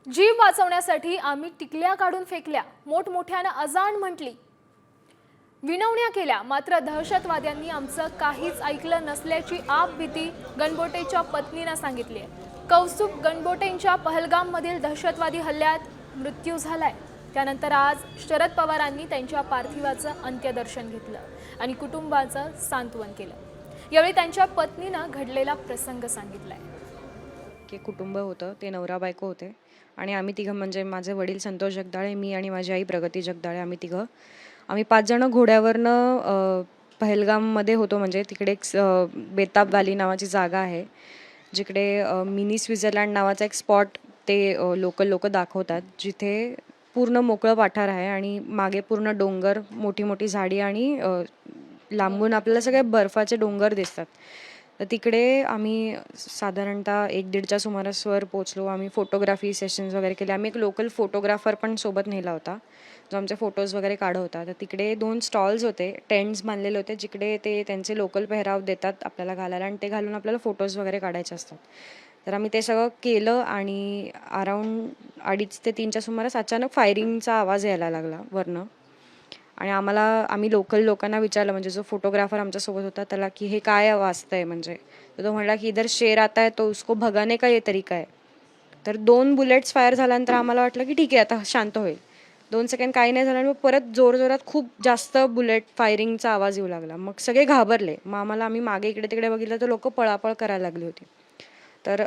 जीव वाचवण्यासाठी आम्ही टिकल्या काढून फेकल्या, मोठमोठ्यानं अजाण म्हटली, विनवण्या केल्या, मात्र दहशतवाद्यांनी आमचं काहीच ऐकलं नसल्याची भीती गणबोटेच्या पत्नीनं सांगितली आहे. कौस्तुभ गणबोटेंच्या पहलगाममधील दहशतवादी हल्ल्यात मृत्यू झालाय. त्यानंतर आज शरद पवारांनी त्यांच्या पार्थिवाचं अंत्यदर्शन घेतलं आणि कुटुंबाचं सांत्वन केलं. यावेळी त्यांच्या पत्नीनं घडलेला प्रसंग सांगितलाय. की कुटुंब होतं, ते नवरा बायको होते आणि आम्ही तिघं म्हणजे माझे वडील संतोष जगदाळे, मी आणि माझी आई प्रगती जगदाळे, आम्ही 5 जण घोड्यावरनं पहलगाममध्ये होतो. म्हणजे तिकडे एक बेताब व्हॅली नावाची जागा आहे, जिकडे मिनी स्वित्झर्लंड नावाचा एक स्पॉट ते लोकल लोकं दाखवतात, जिथे पूर्ण मोकळं पाठार आहे आणि मागे पूर्ण डोंगर, मोठी मोठी झाडी आणि लांबून आपल्याला सगळे बर्फाचे डोंगर दिसतात. तर तिकडे आम्ही साधारणतः 1-1.5च्या सुमारासवर पोचलो. आम्ही फोटोग्राफी सेशन्स वगैरे केले. आम्ही एक लोकल फोटोग्राफर पण सोबत नेला होता, जो आमचे फोटोज वगैरे काढत होता. तर तिकडे 2 स्टॉल्स होते, टेंट्स बांधलेले होते, जिकडे ते त्यांचे लोकल पेहराव देतात आपल्याला घालायला आणि ते घालून आपल्याला फोटोज वगैरे काढायचे असतात. तर आम्ही ते सगळं केलं आणि अराउंड 2:30 ते 3च्या सुमारास अचानक फायरिंगचा आवाज यायला लागला वरनं. आणि आम्ही लोकल लोकांना विचारलं, म्हणजे जो फोटोग्राफर आमच्यासोबत होता त्याला, की हे काय वाजतंय म्हणजे. तर तो म्हणला की इधर शेर आता है तो उसको भगाने का ये तरीका है. तर 2 बुलेट्स फायर झाल्यानंतर आम्हाला वाटलं की ठीक आहे आता शांत होईल. 2 सेकंड काही नाही झालं आणि मग परत जोरजोरात खूप जास्त बुलेट फायरिंगचा आवाज येऊ लागला. मग सगळे घाबरले. मग आम्ही मागे इकडे तिकडे बघितलं तर लोकं पळापळ करायला लागली होती. तर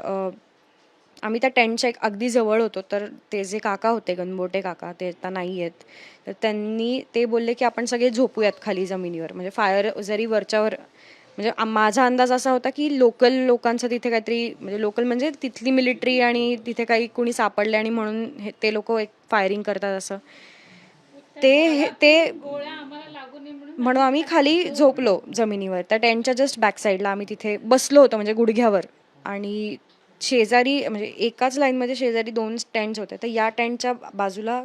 आम्ही त्या टेंटच्या एक अगदी जवळ होतो. तर ते जे काका होते, गणबोटे काका, ते आता नाही आहेत. तर ते बोलले की आपण सगळे झोपूयात खाली जमिनीवर. म्हणजे फायर जरी वरच्यावर, म्हणजे माझा अंदाज असा होता की लोकल लोकांचं तिथे काहीतरी, म्हणजे लोकल म्हणजे तिथली मिलिटरी आणि तिथे काही कोणी सापडले आणि म्हणून ते लोक एक फायरिंग करतात असं. ते म्हणून आम्ही खाली झोपलो जमिनीवर. त्या टेंटच्या जस्ट बॅक साईडला आम्ही तिथे बसलो होतो, म्हणजे गुडघ्यावर. आणि शेजारी, म्हणजे एकाच लाईनमध्ये शेजारी 2 टेंट्स होते. तर या टेंटच्या बाजूला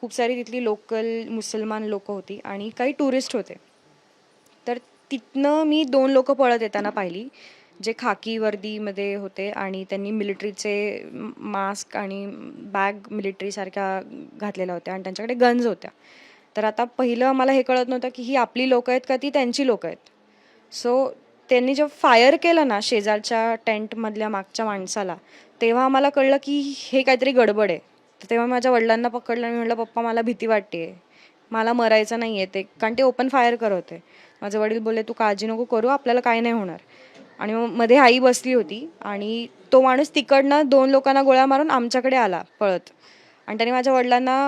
खूप सारी तिथली लोकल मुसलमान लोकं होती आणि काही टुरिस्ट होते. तर तिथनं मी 2 लोकं पळत येताना पाहिली, जे खाकी वर्दीमध्ये होते आणि त्यांनी मिलिटरीचे मास्क आणि बॅग मिलिटरीसारख्या घातलेल्या होत्या आणि त्यांच्याकडे गन्स होत्या. तर आता पहिलं मला हे कळत नव्हतं की ही आपली लोकं आहेत का ती त्यांची लोकं आहेत. सो त्यांनी जेव्हा फायर केलं ना शेजारच्या टेंटमधल्या मागच्या माणसाला, तेव्हा आम्हाला कळलं की हे काहीतरी गडबड आहे. तर तेव्हा माझ्या वडिलांना पकडलं आणि म्हटलं, "पप्पा मला भीती वाटते, मला मरायचं नाही आहे ते." कारण ते ओपन फायर करत होते. माझे वडील बोलले, "तू काळजी नको करू, आपल्याला काही नाही होणार." आणि मग मध्ये आई बसली होती आणि तो माणूस तिकडनं 2 लोकांना गोळ्या मारून आमच्याकडे आला पळत. आणि त्याने माझ्या वडिलांना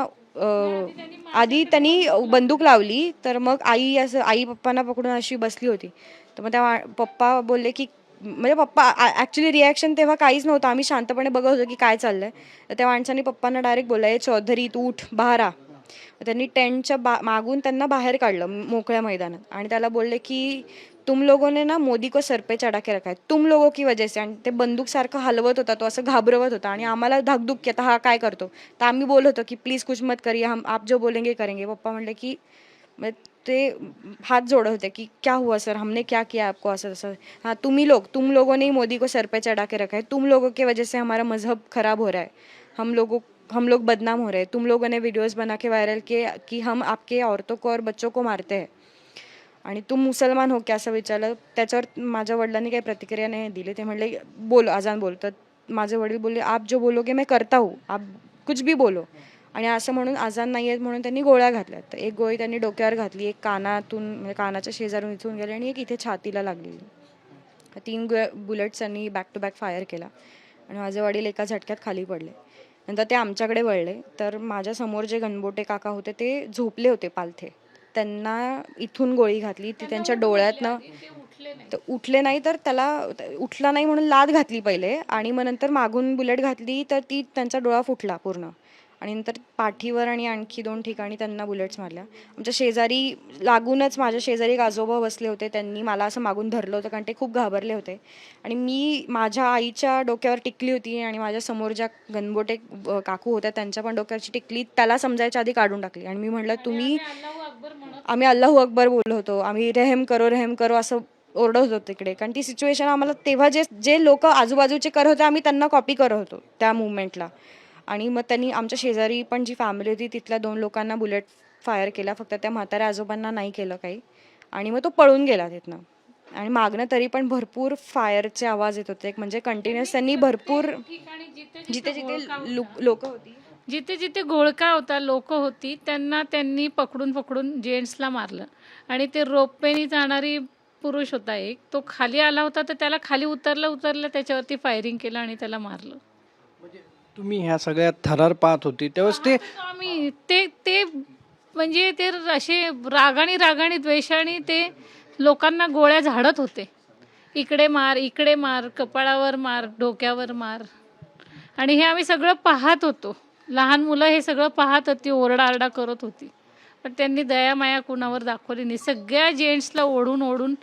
आधी त्यांनी बंदूक लावली. तर मग आई पप्पांना पकडून अशी बसली होती. तर मग त्या पप्पा बोलले की, म्हणजे पप्पा ॲक्च्युली रिॲक्शन तेव्हा काहीच नव्हतं. आम्ही शांतपणे बघत होतो की काय चाललंय. तर त्या माणसाने पप्पांना डायरेक्ट बोलला, "ए चौधरी तू उठ, बाहेर आ." त्यांनी टेंटच्या मागून त्यांना बाहेर काढलं मोकळ्या मैदानात आणि त्याला बोलले की, "तुम लोगों ने ना मोदी को सर पे चढा के रखा है, तुम लोगों की वजह से." आणि ते बंदूकसारखं हलवत होता तो, असं घाबरवत होता आणि आम्हाला धाकधूक की आता हा काय करतो. तर आम्ही बोलत होतो की प्लीज कुछ मत करिए, हम आप जो बोलेंगे करेंगे. पप्पा म्हणले की, म्हणजे ते हात जोडत होते की, "क्या हुआ सर, हमने क्या किया आपको?" असं तसं. "हाँ तुम लोगों ने ही मोदी को सर पे चढ़ा के रखा है, तुम लोगों की वजह से हमारा मजहब खराब हो रहा है, हम लोग बदनाम हो रहे हैं, तुम लोगों ने वीडियोस बना के वायरल किए कि हम आपके औरतों को और बच्चों को मारते हैं आणि तुम मुसलमान हो क्या?" असं विचारलं. त्याच्यावर माझ्या वडिलांनी काही प्रतिक्रिया नाही दिली. ते म्हणले, "बोल, अजान बोल." तर माझे वडील बोलले, "आप जो बोलोगे मैं करता हूँ, आप कुछ भी बोलो." आणि असं म्हणून अजान नाही आहेत म्हणून त्यांनी गोळ्या घातल्या. तर एक गोळी त्यांनी डोक्यावर घातली, एक कानातून, म्हणजे कानाच्या शेजारून इथून गेली आणि एक इथे छातीला लागलेली. 3 बुलेट्स त्यांनी बॅक टू बॅक फायर केला आणि माझे वडील एका झटक्यात खाली पडले. नंतर ते आमच्याकडे वळले. तर माझ्या समोर जे गणबोटे काका होते ते झोपले होते पालथे. त्यांना इथून गोळी घातली, ती त्यांच्या डोळ्यातनं. तर उठले नाही, तर त्याला उठला नाही म्हणून लाथ घातली पहिले आणि मग नंतर मागून बुलेट घातली, तर ती त्यांचा डोळा फुटला पूर्ण. आणि नंतर पाठीवर आणि आणखी 2 ठिकाणी त्यांना बुलेट्स मारल्या. आमच्या शेजारी लागूनच माझ्या शेजारी एक आजोबा बसले होते. त्यांनी मला असं मागून धरलं होतं कारण ते खूप घाबरले होते. आणि मी माझ्या आईच्या डोक्यावर टिकली होती आणि माझ्या समोर ज्या गणबोटे काकू होत्या त्यांच्या पण डोक्यावरची टिकली त्याला समजायच्या आधी काढून टाकली. आणि मी म्हटलं, आम्ही अल्लाहू अकबर बोललो होतो, आम्ही रेहम करो असं ओरडत होतो तिकडे. कारण ती सिच्युएशन आम्हाला तेव्हा जे जे लोक आजूबाजूचे करत होते आम्ही त्यांना कॉपी करत होतो त्या मुवमेंटला. आणि मग त्यांनी आमच्या शेजारी पण जी फॅमिली होती तिथल्या 2 लोकांना बुलेट फायर केला, फक्त त्या म्हाताऱ्या आजोबांना नाही केलं काही. आणि मग तो पळून गेला तिथनं. आणि मागणं तरी पण भरपूर फायरचे आवाज येत होते, म्हणजे कंटिन्युअस त्यांनी भरपूर जिथे जिथे लोक होती जिथे जिथे घोळका होता, लोक होती, त्यांनी पकडून पकडून जेंट्सला मारलं. आणि ते रोपवेनी जाणारी पुरुष होता एक, तो खाली आला होता, तर त्याला खाली उतरलं त्याच्यावरती फायरिंग केलं आणि त्याला मारलं. तुम्ही ह्या सगळ्या थरार पाहत होती त्यावेळेस ते आम्ही ते म्हणजे ते असे रागाणी द्वेषाने ते लोकांना गोळ्या झाडत होते. इकडे मार, कपाळावर मार, डोक्यावर मार. आणि हे आम्ही सगळं पाहत होतो. लहान मुलं हे सगळं पाहत होती, ओरडाआरडा करत होती. पण त्यांनी दयामाया कुणावर दाखवली नाही. सगळ्या जेंट्सला ओढून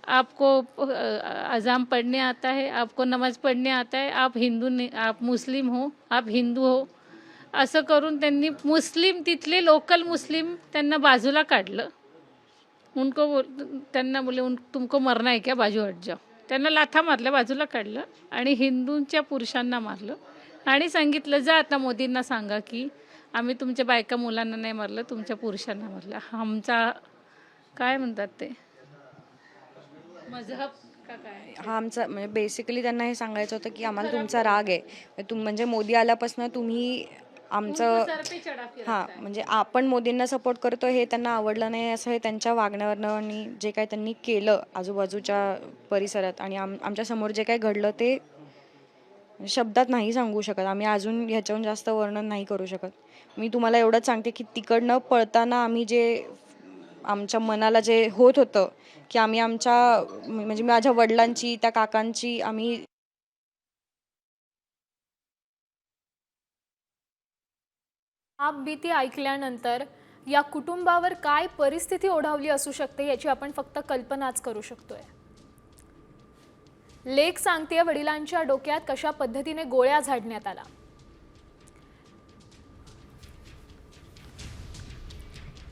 आपको अजाम पढ़ने आता है, आपको नमाज पढ़ने आता है, आप मुस्लिम हो, आप हिंदू हो, असं करून त्यांनी तिथले लोकल मुस्लिम त्यांना बाजूला काढलं. त्यांना बोले तुमको मरना है क्या, बाजू हट जाओ. त्यांना लाथा मारल्या, बाजूला काढलं आणि हिंदूंच्या पुरुषांना मारलं. आणि सांगितलं, जा आता मोदींना सांगा की आम्ही तुमच्या बायका मुलांना नाही मारलं, तुमच्या पुरुषांना मारलं. आमचा काय म्हणतात ते मजहब का काय. हा आमचा म्हणजे बेसिकली त्यांना हे सांगायचं होतं की आम्हाला तुमचा राग आहे, म्हणजे मोदी आल्यापासून तुम्ही आमचं हां म्हणजे आपण मोदींना सपोर्ट करतो हे त्यांना आवडलं नाही, असं हे त्यांच्या वागण्यावरनं आणि जे काही त्यांनी केलं आजूबाजूच्या परिसरात आणि आमच्या समोर जे काही घडलं ते शब्दात नाही सांगू शकत. आम्ही अजून ह्याच्याहून जास्त वर्णन नाही करू शकत. मी तुम्हाला एवढंच सांगते की तिकडनं पळताना आम्ही जे आमच्या मनाला जे होत होतं की आम्ही म्हणजे माझ्या वडिलांची, त्या काकांची आम्ही भीती ऐकल्यानंतर या कुटुंबावर काय परिस्थिती ओढावली असू शकते याची आपण फक्त कल्पनाच करू शकतोय. लेक सांगते वडिलांच्या डोक्यात कशा पद्धतीने गोळ्या झाडण्यात आला.